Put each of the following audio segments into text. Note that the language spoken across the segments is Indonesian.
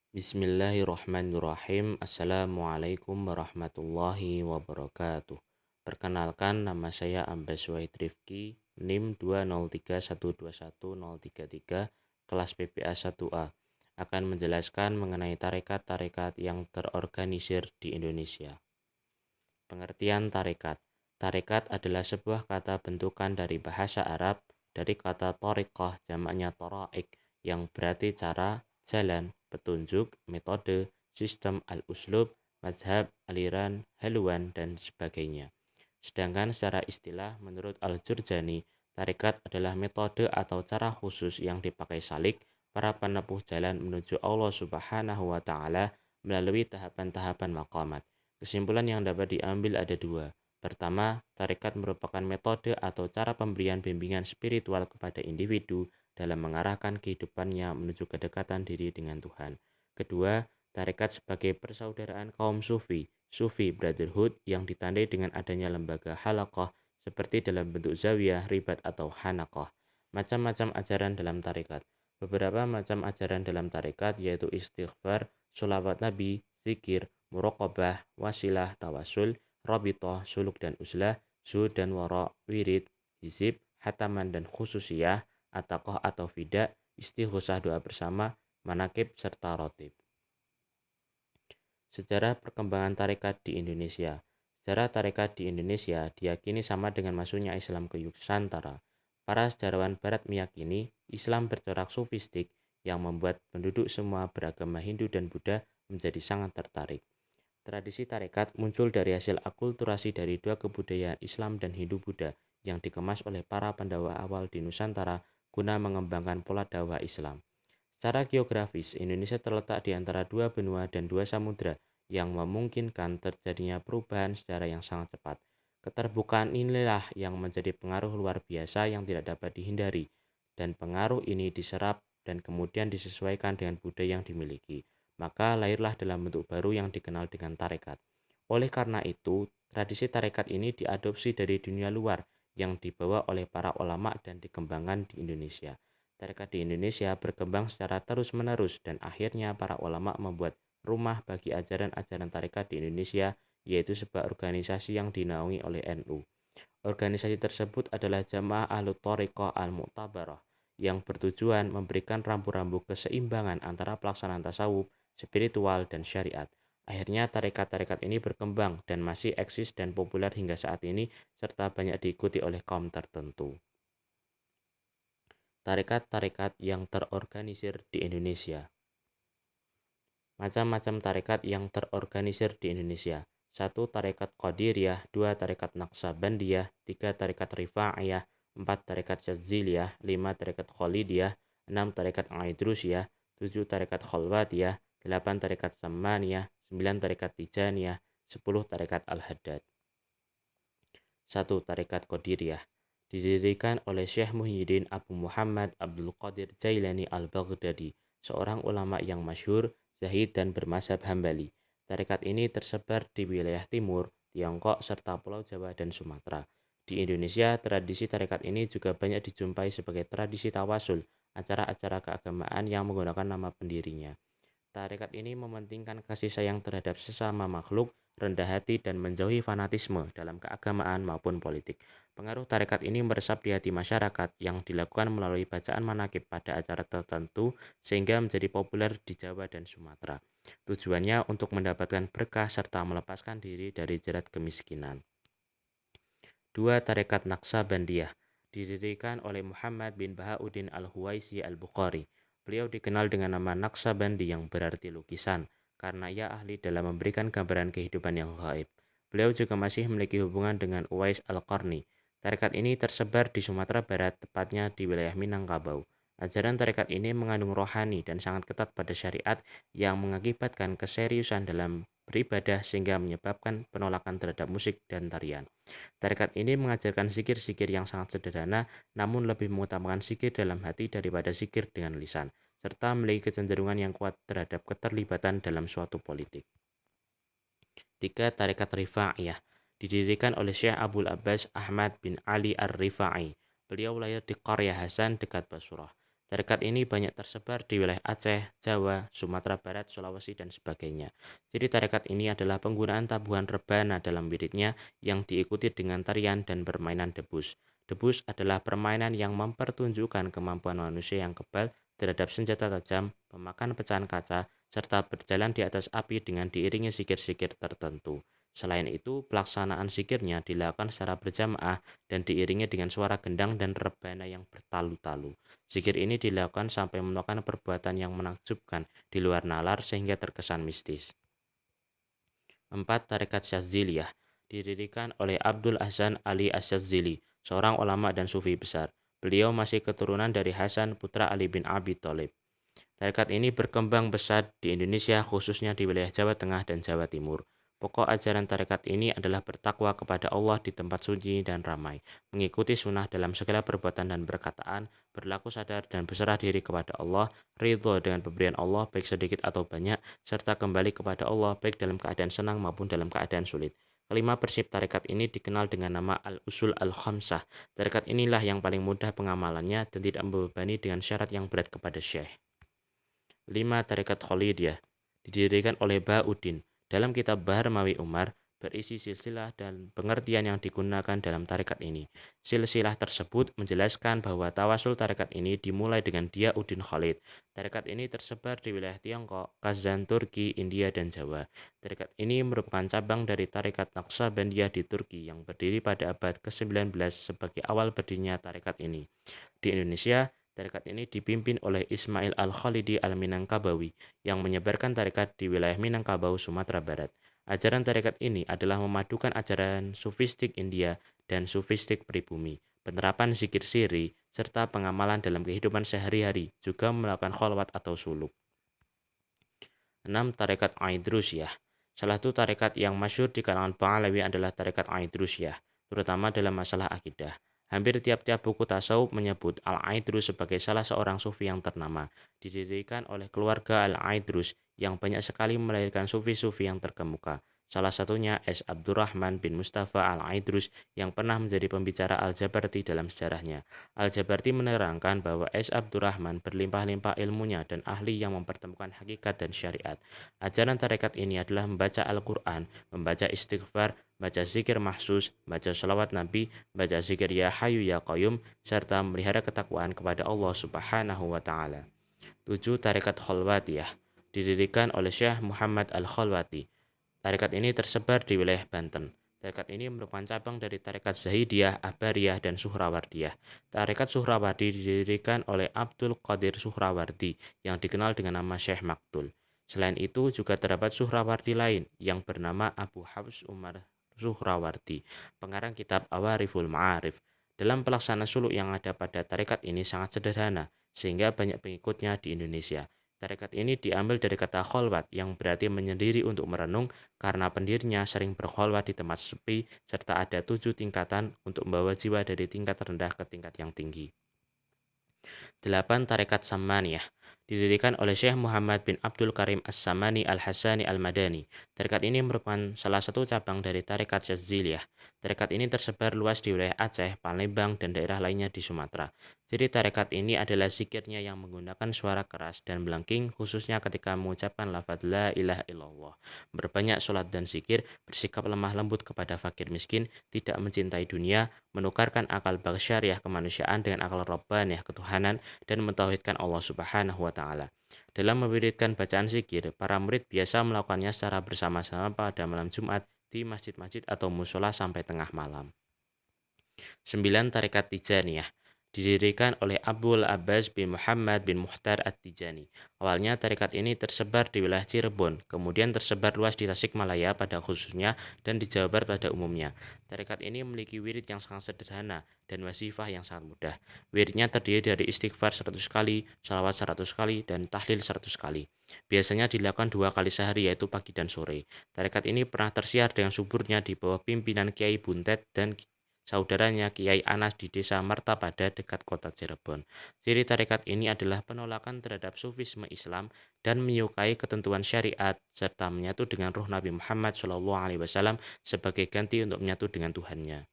Bismillahirrahmanirrahim. Assalamualaikum warahmatullahi wabarakatuh. Perkenalkan, nama saya Ambas Wahid Rifki, NIM 203121033, kelas PPA 1A. Akan menjelaskan mengenai tarekat-tarekat yang terorganisir di Indonesia. Pengertian tarekat. Tarekat adalah sebuah kata bentukan dari bahasa Arab, dari kata thariqah, jamaknya tharaik, yang berarti cara, jalan, petunjuk, metode, sistem, al-uslub, mazhab, aliran, haluan, dan sebagainya. Sedangkan secara istilah, menurut Al-Jurjani, tarekat adalah metode atau cara khusus yang dipakai salik para penempuh jalan menuju Allah Subhanahu wa Ta'ala melalui tahapan-tahapan maqamat. Kesimpulan yang dapat diambil ada dua. Pertama, tarekat merupakan metode atau cara pemberian bimbingan spiritual kepada individu dalam mengarahkan kehidupannya menuju kedekatan diri dengan Tuhan. Kedua, tarekat sebagai persaudaraan kaum Sufi Brotherhood yang ditandai dengan adanya lembaga halaqah seperti dalam bentuk zawiyah, ribat, atau hanaqah. Macam-macam ajaran dalam tarekat. Beberapa macam ajaran dalam tarekat yaitu istighfar, sholawat Nabi, zikir, muraqabah, wasilah, tawasul, rabitoh, suluk dan uzlah, zuhud dan wara, wirid, hizib, hataman dan khususiyah, atakoh atau fidak, istighosah doa bersama, manakib, serta rotib. Sejarah perkembangan tarekat di Indonesia. Sejarah tarekat di Indonesia diyakini sama dengan masuknya Islam ke Nusantara. Para sejarawan Barat meyakini Islam bercorak sufistik yang membuat penduduk semua beragama Hindu dan Buddha menjadi sangat tertarik. Tradisi tarekat muncul dari hasil akulturasi dari dua kebudayaan Islam dan Hindu-Buddha yang dikemas oleh para pendakwah awal di Nusantara guna mengembangkan pola dakwah Islam. Secara geografis, Indonesia terletak di antara dua benua dan dua samudra yang memungkinkan terjadinya perubahan secara yang sangat cepat. Keterbukaan inilah yang menjadi pengaruh luar biasa yang tidak dapat dihindari, dan pengaruh ini diserap dan kemudian disesuaikan dengan budaya yang dimiliki. Maka lahirlah dalam bentuk baru yang dikenal dengan tarekat. Oleh karena itu, tradisi tarekat ini diadopsi dari dunia luar yang dibawa oleh para ulama dan dikembangkan di Indonesia. Tarekat di Indonesia berkembang secara terus-menerus dan akhirnya para ulama membuat rumah bagi ajaran-ajaran tarekat di Indonesia, yaitu sebuah organisasi yang dinaungi oleh NU. Organisasi tersebut adalah Jamaah Ahlut Thariqah Al-Mu'tabarah yang bertujuan memberikan rambu-rambu keseimbangan antara pelaksanaan tasawuf, spiritual, dan syariat. Akhirnya tarekat-tarekat ini berkembang dan masih eksis dan populer hingga saat ini serta banyak diikuti oleh kaum tertentu. Tarekat-tarekat yang terorganisir di Indonesia. Macam-macam tarekat yang terorganisir di Indonesia. 1. Tarekat Qadiriyah, 2. Tarekat Naqsabandiyah, 3. Tarekat Rifa'iyah, 4. Tarekat Syadziliyah, 5. Tarekat Khalidiyah, 6. Tarekat Aidrusiyah, 7. Tarekat Khalwatiyah, 8. Tarekat Sammaniyah, 9. Tarekat Tijaniyah, 10. Tarekat Al-Haddad. 1. Tarekat Qadiriyah didirikan oleh Syekh Muhyiddin Abu Muhammad Abdul Qadir Jailani Al-Baghdadi, seorang ulama yang masyhur, zahid dan bermazhab Hambali. Tarekat ini tersebar di wilayah timur, Tiongkok, serta Pulau Jawa dan Sumatera. Di Indonesia, tradisi tarekat ini juga banyak dijumpai sebagai tradisi tawasul, acara-acara keagamaan yang menggunakan nama pendirinya. Tarekat ini mementingkan kasih sayang terhadap sesama makhluk, rendah hati, dan menjauhi fanatisme dalam keagamaan maupun politik. Pengaruh tarekat ini meresap di hati masyarakat yang dilakukan melalui bacaan manakib pada acara tertentu sehingga menjadi populer di Jawa dan Sumatera. Tujuannya untuk mendapatkan berkah serta melepaskan diri dari jerat kemiskinan. 2. Tarekat Naqsabandiyah didirikan oleh Muhammad bin Bahauddin Al-Huwaisi Al-Bukhari. Beliau dikenal dengan nama Naqsabandi yang berarti lukisan, karena ia ahli dalam memberikan gambaran kehidupan yang gaib. Beliau juga masih memiliki hubungan dengan Uwais Al-Qarni. Tarekat ini tersebar di Sumatera Barat, tepatnya di wilayah Minangkabau. Ajaran tarekat ini mengandung rohani dan sangat ketat pada syariat yang mengakibatkan keseriusan dalam beribadah sehingga menyebabkan penolakan terhadap musik dan tarian. Tarekat ini mengajarkan zikir-zikir yang sangat sederhana, namun lebih mengutamakan zikir dalam hati daripada zikir dengan lisan, serta memiliki kecenderungan yang kuat terhadap keterlibatan dalam suatu politik. 3. Tarekat Rifa'iyah didirikan oleh Syekh Abdul Abbas Ahmad bin Ali Ar-Rifa'i. Beliau lahir di Qarya Hasan dekat Basrah. Tarekat ini banyak tersebar di wilayah Aceh, Jawa, Sumatera Barat, Sulawesi, dan sebagainya. Jadi tarekat ini adalah penggunaan tabuhan rebana dalam wiridnya yang diikuti dengan tarian dan permainan debus. Debus adalah permainan yang mempertunjukkan kemampuan manusia yang kebal terhadap senjata tajam, pemakan pecahan kaca, serta berjalan di atas api dengan diiringi zikir-zikir tertentu. Selain itu, pelaksanaan zikirnya dilakukan secara berjamaah dan diiringi dengan suara gendang dan rebana yang bertalu-talu. Zikir ini dilakukan sampai melakukan perbuatan yang menakjubkan di luar nalar sehingga terkesan mistis. 4. Tarekat Syadziliyah didirikan oleh Abdul Hasan Ali Asyadzili, seorang ulama dan sufi besar. Beliau masih keturunan dari Hasan putra Ali bin Abi Thalib. Tarekat ini berkembang pesat di Indonesia khususnya di wilayah Jawa Tengah dan Jawa Timur. Pokok ajaran tarekat ini adalah bertakwa kepada Allah di tempat suci dan ramai, mengikuti sunnah dalam segala perbuatan dan perkataan, berlaku sadar dan berserah diri kepada Allah, ridho dengan pemberian Allah baik sedikit atau banyak, serta kembali kepada Allah baik dalam keadaan senang maupun dalam keadaan sulit. Kelima prinsip tarekat ini dikenal dengan nama Al-Usul Al-Khamsah. Tarekat inilah yang paling mudah pengamalannya dan tidak membebani dengan syarat yang berat kepada syekh. 5. Tarekat Khalidiyah didirikan oleh Ba'uddin. Dalam kitab Bahar Mawi Umar berisi silsilah dan pengertian yang digunakan dalam tarekat ini. Silsilah tersebut menjelaskan bahwa tawasul tarekat ini dimulai dengan Diauddin Khalid. Tarekat ini tersebar di wilayah Tiongkok, Kazan, Turki, India, dan Jawa. Tarekat ini merupakan cabang dari tarekat Naqsabandiyah di Turki yang berdiri pada abad ke-19 sebagai awal berdirinya tarekat ini. Di Indonesia, tarekat ini dipimpin oleh Ismail Al-Khalidi Al-Minangkabawi yang menyebarkan tarekat di wilayah Minangkabau, Sumatera Barat. Ajaran tarekat ini adalah memadukan ajaran sufistik India dan sufistik pribumi, penerapan zikir siri, serta pengamalan dalam kehidupan sehari-hari, juga melakukan kholwat atau suluk. 6. Tarekat Aidrusiyah. Salah satu tarekat yang masyhur di kalangan Pahlawi adalah tarekat Aidrusiyah, terutama dalam masalah akidah. Hampir tiap-tiap buku tasawuf menyebut Al-Aidrus sebagai salah seorang sufi yang ternama. Didirikan oleh keluarga Al-Aidrus yang banyak sekali melahirkan sufi-sufi yang terkemuka. Salah satunya S. Abdurrahman bin Mustafa Al-Aidrus yang pernah menjadi pembicara Al-Jabarti dalam sejarahnya. Al-Jabarti menerangkan bahwa S. Abdurrahman berlimpah-limpah ilmunya dan ahli yang mempertemukan hakikat dan syariat. Ajaran tarekat ini adalah membaca Al-Quran, membaca istighfar, baca zikir mahsus, baca salawat Nabi, baca zikir ya hayu ya qayyum, serta melihara ketakwaan kepada Allah Subhanahu wa Ta'ala. 7. Tarekat Khalwatiyah didirikan oleh Syekh Muhammad Al-Khalwati. Tarekat ini tersebar di wilayah Banten. Tarekat ini merupakan cabang dari tarekat Zahidiyah, Abariyah, dan Suhrawardiyah. Tarekat Suhrawardi didirikan oleh Abdul Qadir Suhrawardi yang dikenal dengan nama Syekh Maktul. Selain itu juga terdapat Suhrawardi lain yang bernama Abu Hafs Umar Suhrawardi, pengarang kitab Awariful Ma'arif. Dalam pelaksanaan suluk yang ada pada tarekat ini sangat sederhana, sehingga banyak pengikutnya di Indonesia. Tarekat ini diambil dari kata kholwat yang berarti menyendiri untuk merenung karena pendirinya sering berkholwat di tempat sepi serta ada 7 tingkatan untuk membawa jiwa dari tingkat rendah ke tingkat yang tinggi. 8. Tarekat Samaniyah didirikan oleh Syekh Muhammad bin Abdul Karim As-Samani Al-Hassani Al-Madani. Tarekat ini merupakan salah satu cabang dari tarekat Syadziliyah. Tarekat ini tersebar luas di wilayah Aceh, Palembang, dan daerah lainnya di Sumatera. Jadi tarekat ini adalah zikirnya yang menggunakan suara keras dan melengking khususnya ketika mengucapkan lafaz la ilaha illallah. Berbanyak sholat dan zikir, bersikap lemah lembut kepada fakir miskin, tidak mencintai dunia, menukarkan akal bagsyariah kemanusiaan dengan akal robbaniyah ketuhanan, dan mentauhidkan Allah Subhanahu wa Ta'ala. Dalam mewiridkan bacaan zikir, para murid biasa melakukannya secara bersama-sama pada malam Jumat di masjid-masjid atau musola sampai tengah malam. 9. Tarekat Tijaniyah didirikan oleh Abdul Abbas bin Muhammad bin Muhtar At-Tijani. Awalnya tarekat ini tersebar di wilayah Cirebon, kemudian tersebar luas di Tasikmalaya pada khususnya dan di Jawa Barat pada umumnya. Tarekat ini memiliki wirid yang sangat sederhana dan wasifah yang sangat mudah. Wiridnya terdiri dari istighfar 100 kali, salawat 100 kali, dan tahlil 100 kali. Biasanya dilakukan 2 kali sehari yaitu pagi dan sore. Tarekat ini pernah tersiar dengan suburnya di bawah pimpinan Kiai Buntet dan saudaranya Kiai Anas di desa Martapada dekat kota Cirebon. Ciri tarekat ini adalah penolakan terhadap sufisme Islam dan menyukai ketentuan syariat serta menyatu dengan ruh Nabi Muhammad SAW sebagai ganti untuk menyatu dengan Tuhannya.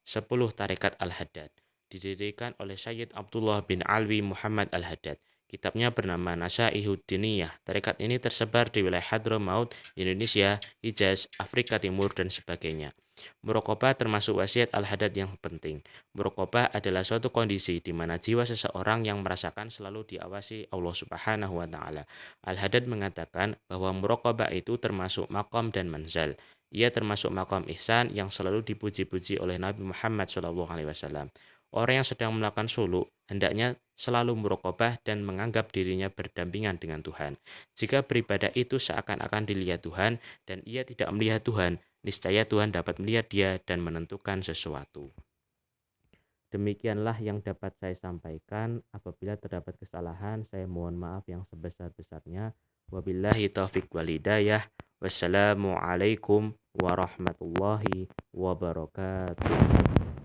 10. Tarekat Al-Haddad didirikan oleh Sayyid Abdullah bin Alwi Muhammad Al-Haddad. Kitabnya bernama Nasaihud Diniyah. Tarekat ini tersebar di wilayah Hadramaut, Indonesia, Hijaz, Afrika Timur, dan sebagainya. Muraqabah termasuk wasiat Al-Haddad yang penting. Muraqabah adalah suatu kondisi di mana jiwa seseorang yang merasakan selalu diawasi Allah Subhanahu wa taala. Al-Haddad mengatakan bahwa muraqabah itu termasuk maqam dan manzal. Ia termasuk maqam ihsan yang selalu dipuji-puji oleh Nabi Muhammad SAW. Orang yang sedang melakukan suluk hendaknya selalu muraqabah dan menganggap dirinya berdampingan dengan Tuhan. Jika beribadah itu seakan-akan dilihat Tuhan dan ia tidak melihat Tuhan, niscaya Tuhan dapat melihat dia dan menentukan sesuatu. Demikianlah yang dapat saya sampaikan. Apabila terdapat kesalahan, saya mohon maaf yang sebesar-besarnya. Wabillahi taufiq wal hidayah. Wassalamualaikum warahmatullahi wabarakatuh.